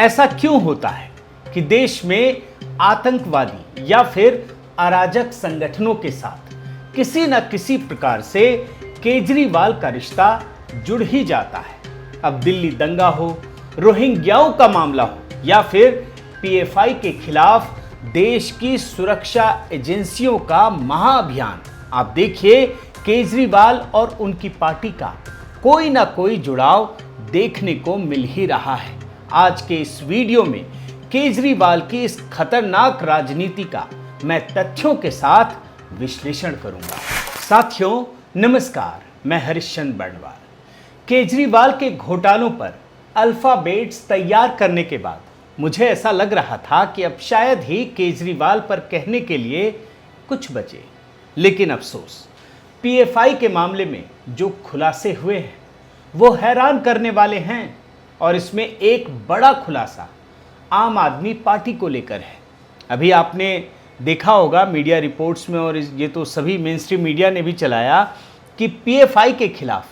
ऐसा क्यों होता है कि देश में आतंकवादी या फिर अराजक संगठनों के साथ किसी न किसी प्रकार से केजरीवाल का रिश्ता जुड़ ही जाता है। अब दिल्ली दंगा हो, रोहिंग्याओं का मामला हो या फिर पीएफआई के खिलाफ देश की सुरक्षा एजेंसियों का महाअभियान, आप देखिए केजरीवाल और उनकी पार्टी का कोई ना कोई जुड़ाव देखने को मिल ही रहा है। आज के इस वीडियो में केजरीवाल की इस खतरनाक राजनीति का मैं तथ्यों के साथ विश्लेषण करूंगा। साथियों नमस्कार, मैं हरिश्चंद्र बर्णवाल। केजरीवाल के घोटालों पर अल्फाबेट्स तैयार करने के बाद मुझे ऐसा लग रहा था कि अब शायद ही केजरीवाल पर कहने के लिए कुछ बचे, लेकिन अफसोस पीएफआई के मामले में जो खुलासे हुए हैं वो हैरान करने वाले हैं। और इसमें एक बड़ा खुलासा आम आदमी पार्टी को लेकर है। अभी आपने देखा होगा मीडिया रिपोर्ट्स में, और ये तो सभी मेन स्ट्रीम मीडिया ने भी चलाया कि पीएफआई के खिलाफ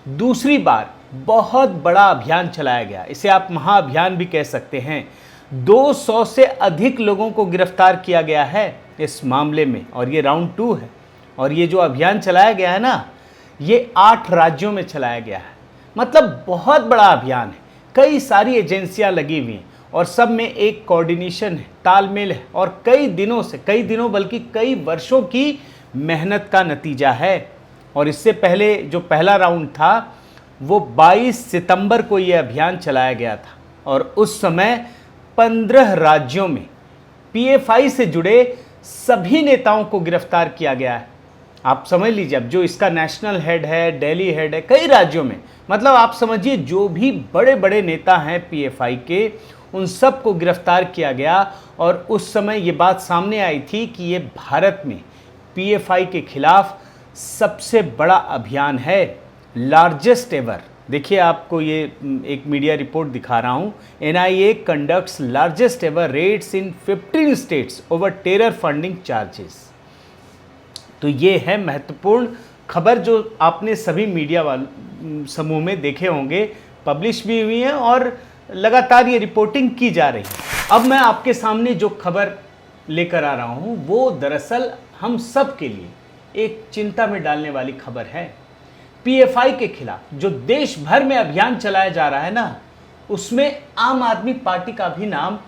दूसरी बार बहुत बड़ा अभियान चलाया गया। इसे आप महाअभियान भी कह सकते हैं। 200 से अधिक लोगों को गिरफ्तार किया गया है इस मामले में, और ये राउंड 2 है। और ये जो अभियान चलाया गया है ना, ये 8 राज्यों में चलाया गया है। मतलब बहुत बड़ा अभियान है, कई सारी एजेंसियां लगी हुई हैं और सब में एक कोऑर्डिनेशन है, तालमेल है, और कई दिनों बल्कि कई वर्षों की मेहनत का नतीजा है। और इससे पहले जो पहला राउंड था वो 22 सितंबर को ये अभियान चलाया गया था, और उस समय 15 राज्यों में पीएफआई से जुड़े सभी नेताओं को गिरफ्तार किया गया है। आप समझ लीजिए, अब जो इसका नेशनल हेड है, दिल्ली हेड है, कई राज्यों में, मतलब आप समझिए जो भी बड़े बड़े नेता हैं पीएफआई के, उन सब को गिरफ्तार किया गया। और उस समय ये बात सामने आई थी कि ये भारत में पीएफआई के खिलाफ सबसे बड़ा अभियान है, लार्जेस्ट एवर। देखिए आपको ये एक मीडिया रिपोर्ट दिखा रहा हूँ। NIA conducts largest ever raids in 15 states over terror funding charges. तो ये है महत्वपूर्ण खबर जो आपने सभी मीडिया समूह में देखे होंगे, पब्लिश भी हुई है और लगातार ये रिपोर्टिंग की जा रही है। अब मैं आपके सामने जो खबर लेकर आ रहा हूँ वो दरअसल हम सब के लिए एक चिंता में डालने वाली खबर है। पीएफआई के खिलाफ जो देश भर में अभियान चलाया जा रहा है ना, उसमें आम आदमी पार्टी का भी नाम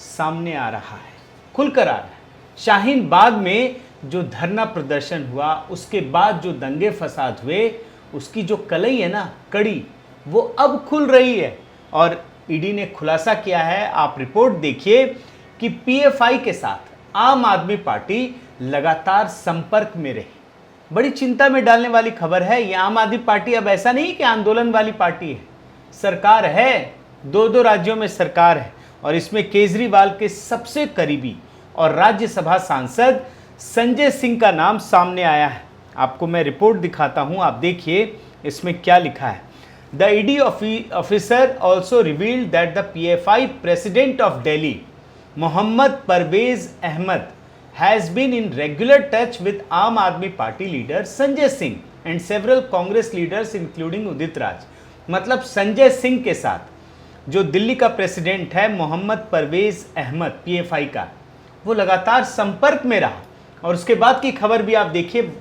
सामने आ रहा है, खुलकर आ रहा है। शाहीन बाग में जो धरना प्रदर्शन हुआ, उसके बाद जो दंगे फसाद हुए, उसकी जो कलई है ना, कड़ी, वो अब खुल रही है। और ईडी ने खुलासा किया है, आप रिपोर्ट देखिए, कि पीएफआई के साथ आम आदमी पार्टी लगातार संपर्क में रही। बड़ी चिंता में डालने वाली खबर है। ये आम आदमी पार्टी अब ऐसा नहीं कि आंदोलन वाली पार्टी है, सरकार है, 2 राज्यों में सरकार है। और इसमें केजरीवाल के सबसे करीबी और राज्यसभा सांसद संजय सिंह का नाम सामने आया है। आपको मैं रिपोर्ट दिखाता हूं, आप देखिए इसमें क्या लिखा है। The ED officer also revealed that the PFI president of Delhi Mohammad Parvez Ahmed has been in regular touch with Aam Aadmi Party leader Sanjay Singh and several Congress leaders including Udit Raj। मतलब संजय सिंह के साथ जो दिल्ली का प्रेसिडेंट है मोहम्मद परवेज अहमद पीएफआई का, वो लगातार संपर्क में रहा। और उसके बाद की खबर भी आप देखिए,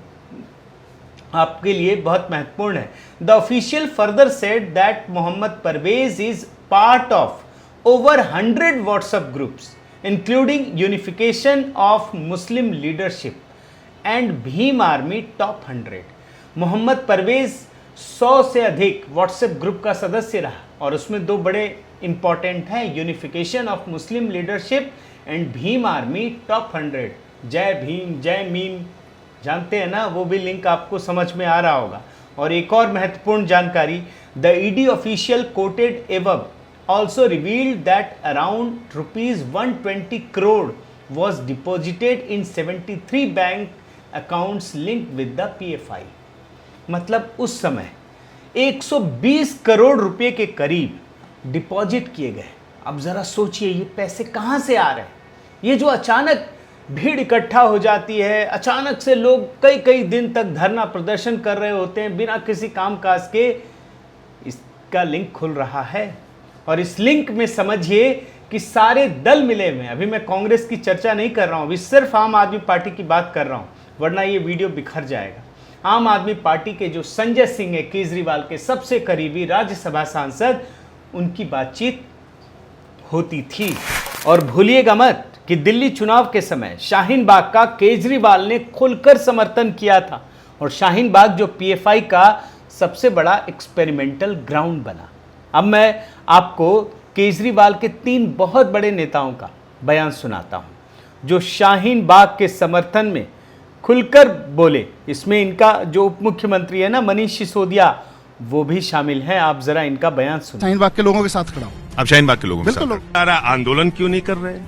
आपके लिए बहुत महत्वपूर्ण है। The official further said that Mohammad Parvez is part of over 100 WhatsApp groups including unification of Muslim leadership and Bhim army top 100। Mohammad Parvez 100 से अधिक व्हाट्सएप ग्रुप का सदस्य रहा, और उसमें 2 बड़े इंपॉर्टेंट हैं, unification of Muslim leadership and Bhim army top 100। जय भीम जय मीम, जानते हैं ना, वो भी लिंक आपको समझ में आ रहा होगा। और एक और महत्वपूर्ण जानकारी, the ED official coated above also revealed that around rupees 120 crore was deposited in 73 bank accounts linked with the PFI। मतलब उस समय 120 करोड़ रुपए के करीब डिपॉजिट किए गए। अब ज़रा सोचिए ये पैसे कहाँ से आ रहे हैं। ये जो अचानक भीड़ इकट्ठा हो जाती है, अचानक से लोग कई कई दिन तक धरना प्रदर्शन कर रहे होते हैं बिना किसी कामकाज के, इसका लिंक खुल रहा है। और इस लिंक में समझिए कि सारे दल मिले हुए हैं। अभी मैं कांग्रेस की चर्चा नहीं कर रहा हूं, अभी सिर्फ आम आदमी पार्टी की बात कर रहा हूं, वरना ये वीडियो बिखर जाएगा। आम आदमी पार्टी के जो संजय सिंह है, केजरीवाल के सबसे करीबी राज्यसभा सांसद, उनकी बातचीत होती थी। और भूलिएगा मत कि दिल्ली चुनाव के समय शाहीन बाग का केजरीवाल ने खुलकर समर्थन किया था और शाहीन बाग जो पीएफआई का सबसे बड़ा एक्सपेरिमेंटल ग्राउंड बना। अब मैं आपको केजरीवाल के 3 बहुत बड़े नेताओं का बयान सुनाता हूं जो शाहीन बाग के समर्थन में खुलकर बोले। इसमें इनका जो उप मुख्यमंत्री है ना, मनीष सिसोदिया, वो भी शामिल हैं। आप जरा इनका बयान सुनिए। शाहीन बाग के लोगों के साथ खड़ा हूं। अब शाहीन बाग के लोगों के साथ सारा आंदोलन क्यों नहीं कर रहे?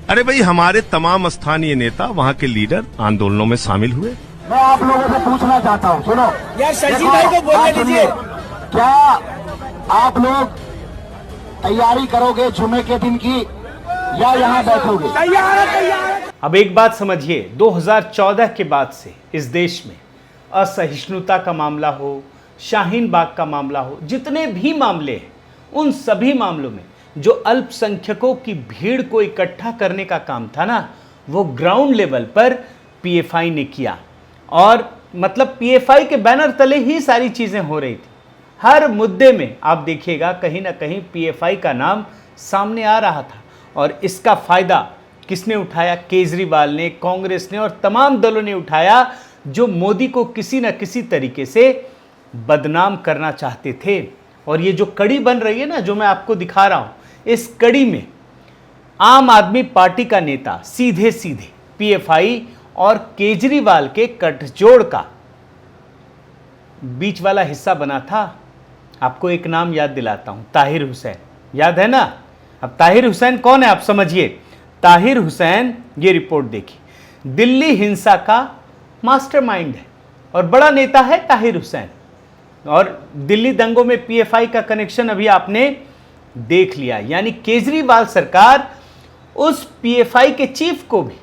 अरे भाई, हमारे तमाम स्थानीय नेता, वहाँ के लीडर आंदोलनों में शामिल हुए। मैं आप लोगों से पूछना चाहता हूँ, सुनो यार, शशि भाई को बोलने दीजिए। क्या आप लोग तैयारी करोगे जुमे के दिन की या यहाँ बैठोगे? तैयार। अब एक बात समझिए, 2014 के बाद से इस देश में असहिष्णुता का मामला हो, शाहीन बाग का मामला हो, जितने भी मामले हैं, उन सभी मामलों में जो अल्पसंख्यकों की भीड़ को इकट्ठा करने का काम था ना, वो ग्राउंड लेवल पर पीएफआई ने किया। और मतलब पीएफआई के बैनर तले ही सारी चीजें हो रही थी। हर मुद्दे में आप देखिएगा कहीं ना कहीं पीएफआई का नाम सामने आ रहा था। और इसका फायदा किसने उठाया? केजरीवाल ने, कांग्रेस ने और तमाम दलों ने उठाया जो मोदी को किसी न किसी तरीके से बदनाम करना चाहते थे। और ये जो कड़ी बन रही है ना, जो मैं आपको दिखा रहा हूं, इस कड़ी में आम आदमी पार्टी का नेता सीधे सीधे पीएफआई और केजरीवाल के गठजोड़ का बीच वाला हिस्सा बना था। आपको एक नाम याद दिलाता हूं, ताहिर हुसैन। याद है ना? अब ताहिर हुसैन कौन है आप समझिए। ताहिर हुसैन, ये रिपोर्ट देखिए, दिल्ली हिंसा का मास्टरमाइंड है और बड़ा नेता है ताहिर हुसैन। और दिल्ली दंगों में पीएफआई का कनेक्शन अभी आपने देख लिया। यानी केजरीवाल सरकार उस पीएफआई के चीफ को भी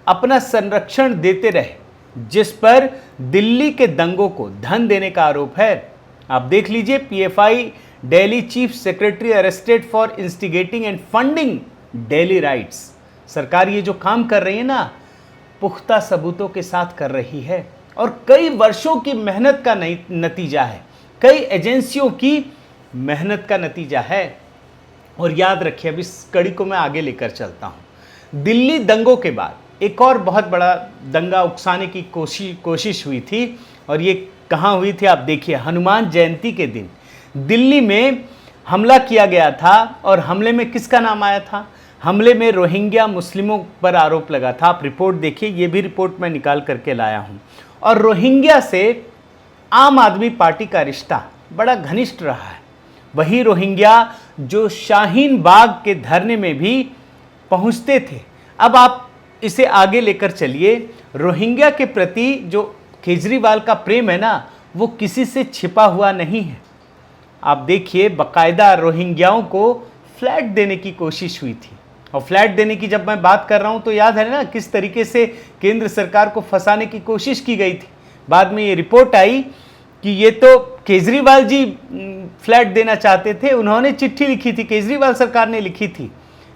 अपना संरक्षण देते रहे जिस पर दिल्ली के दंगों को धन देने का आरोप है। आप देख लीजिए, PFI Delhi chief secretary arrested for instigating and funding Delhi rights. सरकार ये जो काम कर रही है ना, पुख्ता सबूतों के साथ कर रही है और कई वर्षों की मेहनत का नतीजा है, कई एजेंसियों की मेहनत का नतीजा है। और याद रखिए, अब इस कड़ी को मैं आगे लेकर चलता हूं। दिल्ली दंगों के बाद एक और बहुत बड़ा दंगा उकसाने की कोशिश हुई थी। और ये कहाँ हुई थी आप देखिए, हनुमान जयंती के दिन दिल्ली में हमला किया गया था। और हमले में किसका नाम आया था? हमले में रोहिंग्या मुस्लिमों पर आरोप लगा था। आप रिपोर्ट देखिए, ये भी रिपोर्ट मैं निकाल करके लाया हूं। और रोहिंग्या से आम आदमी पार्टी का रिश्ता बड़ा घनिष्ठ रहा है। वही रोहिंग्या जो शाहीन बाग के धरने में भी पहुंचते थे। अब आप इसे आगे लेकर चलिए। रोहिंग्या के प्रति जो केजरीवाल का प्रेम है ना, वो किसी से छिपा हुआ नहीं है। आप देखिए, बाकायदा रोहिंग्याओं को फ्लैट देने की कोशिश हुई थी। और फ्लैट देने की जब मैं बात कर रहा हूं तो याद है ना किस तरीके से केंद्र सरकार को फंसाने की कोशिश की गई थी। बाद में ये रिपोर्ट आई कि ये तो केजरीवाल जी फ्लैट देना चाहते थे, उन्होंने चिट्ठी लिखी थी, केजरीवाल सरकार ने लिखी थी।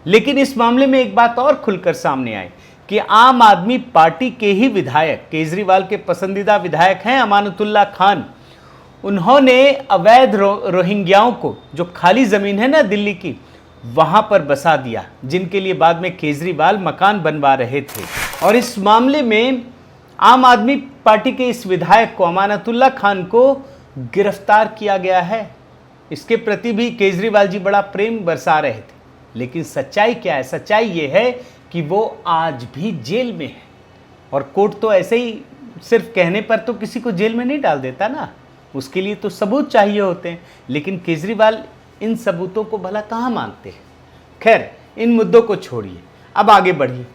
लेकिन इस मामले में एक बात और खुलकर सामने आई कि आम आदमी पार्टी के ही विधायक, केजरीवाल के पसंदीदा विधायक हैं अमानतुल्लाह खान, उन्होंने अवैध रोहिंग्याओं को, जो खाली ज़मीन है ना दिल्ली की, वहां पर बसा दिया, जिनके लिए बाद में केजरीवाल मकान बनवा रहे थे। और इस मामले में आम आदमी पार्टी के इस विधायक को, अमानतुल्लाह खान को, गिरफ्तार किया गया है। इसके प्रति भी केजरीवाल जी बड़ा प्रेम बरसा रहे थे। लेकिन सच्चाई क्या है? सच्चाई ये है कि वो आज भी जेल में है। और कोर्ट तो ऐसे ही सिर्फ कहने पर तो किसी को जेल में नहीं डाल देता ना, उसके लिए तो सबूत चाहिए होते हैं। लेकिन केजरीवाल इन सबूतों को भला कहाँ मानते हैं। खैर, इन मुद्दों को छोड़िए, अब आगे बढ़िए।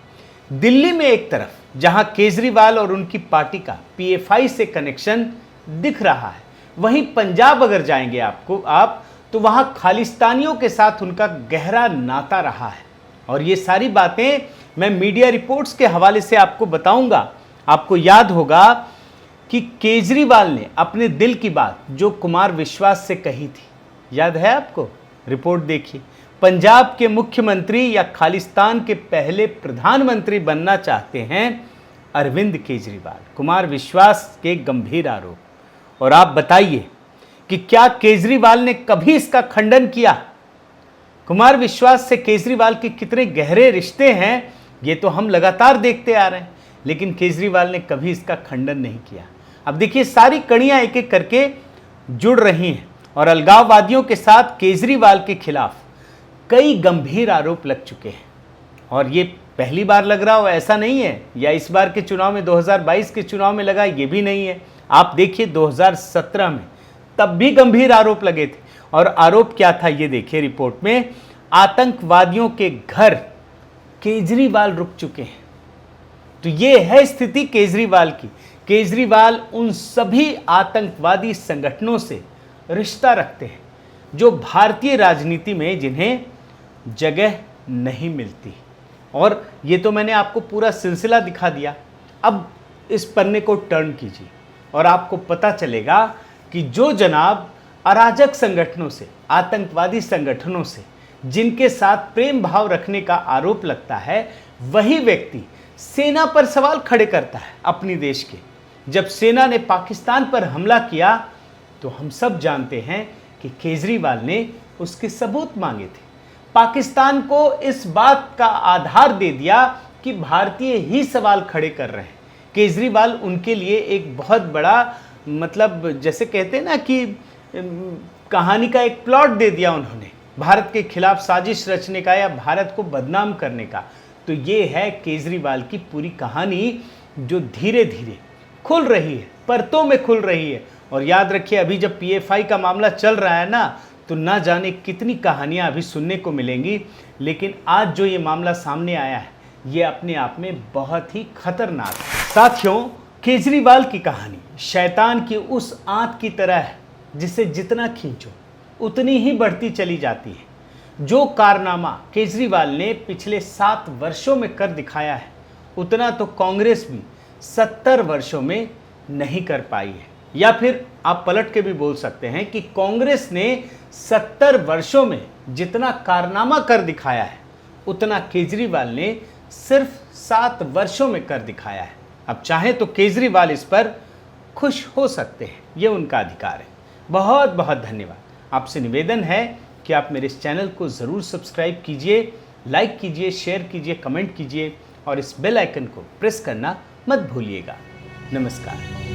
दिल्ली में एक तरफ जहां केजरीवाल और उनकी पार्टी का पीएफआई से कनेक्शन दिख रहा है, वहीं पंजाब अगर जाएंगे आप तो वहां खालिस्तानियों के साथ उनका गहरा नाता रहा है। और ये सारी बातें मैं मीडिया रिपोर्ट्स के हवाले से आपको बताऊंगा। आपको याद होगा कि केजरीवाल ने अपने दिल की बात जो कुमार विश्वास से कही थी, याद है आपको? रिपोर्ट देखिए। पंजाब के मुख्यमंत्री या खालिस्तान के पहले प्रधानमंत्री बनना चाहते हैं अरविंद केजरीवाल। कुमार विश्वास के गंभीर आरोप। और आप बताइए कि क्या केजरीवाल ने कभी इसका खंडन किया? कुमार विश्वास से केजरीवाल के कितने गहरे रिश्ते हैं ये तो हम लगातार देखते आ रहे हैं, लेकिन केजरीवाल ने कभी इसका खंडन नहीं किया। अब देखिए, सारी कड़ियां एक एक करके जुड़ रही हैं और अलगाववादियों के साथ केजरीवाल के खिलाफ कई गंभीर आरोप लग चुके हैं। और ये पहली बार लग रहा हो ऐसा नहीं है, या इस बार के चुनाव में 2022 के चुनाव में लगा ये भी नहीं है। आप देखिए 2017 में तब भी गंभीर आरोप लगे थे। और आरोप क्या था ये देखिए रिपोर्ट में, आतंकवादियों के घर केजरीवाल रुक चुके हैं। तो ये है स्थिति केजरीवाल की। केजरीवाल उन सभी आतंकवादी संगठनों से रिश्ता रखते हैं जो भारतीय राजनीति में जिन्हें जगह नहीं मिलती। और ये तो मैंने आपको पूरा सिलसिला दिखा दिया। अब इस पन्ने को टर्न कीजिए और आपको पता चलेगा कि जो जनाब अराजक संगठनों से, आतंकवादी संगठनों से जिनके साथ प्रेम भाव रखने का आरोप लगता है, वही व्यक्ति सेना पर सवाल खड़े करता है अपनी देश के। जब सेना ने पाकिस्तान पर हमला किया तो हम सब जानते हैं कि केजरीवाल ने उसके सबूत मांगे थे। पाकिस्तान को इस बात का आधार दे दिया कि भारतीय ही सवाल खड़े कर रहे हैं। केजरीवाल उनके लिए एक बहुत बड़ा, मतलब जैसे कहते हैं ना कि कहानी का एक प्लॉट दे दिया उन्होंने, भारत के खिलाफ साजिश रचने का या भारत को बदनाम करने का। तो ये है केजरीवाल की पूरी कहानी जो धीरे धीरे खुल रही है, परतों में खुल रही है। और याद रखिए, अभी जब PFI का मामला चल रहा है तो ना जाने कितनी कहानियां अभी सुनने को मिलेंगी। लेकिन आज जो ये मामला सामने आया है ये अपने आप में बहुत ही खतरनाक है। साथियों, केजरीवाल की कहानी शैतान की उस आंत की तरह है जिसे जितना खींचो उतनी ही बढ़ती चली जाती है। जो कारनामा केजरीवाल ने पिछले 7 वर्षों में कर दिखाया है उतना तो कांग्रेस भी 70 वर्षों में नहीं कर पाई है। या फिर आप पलट के भी बोल सकते हैं कि कांग्रेस ने 70 वर्षों में जितना कारनामा कर दिखाया है उतना केजरीवाल ने सिर्फ 7 वर्षों में कर दिखाया है। अब चाहे तो केजरीवाल इस पर खुश हो सकते हैं, ये उनका अधिकार है। बहुत बहुत धन्यवाद। आपसे निवेदन है कि आप मेरे इस चैनल को ज़रूर सब्सक्राइब कीजिए, लाइक कीजिए, शेयर कीजिए, कमेंट कीजिए और इस बेल आइकन को प्रेस करना मत भूलिएगा। नमस्कार।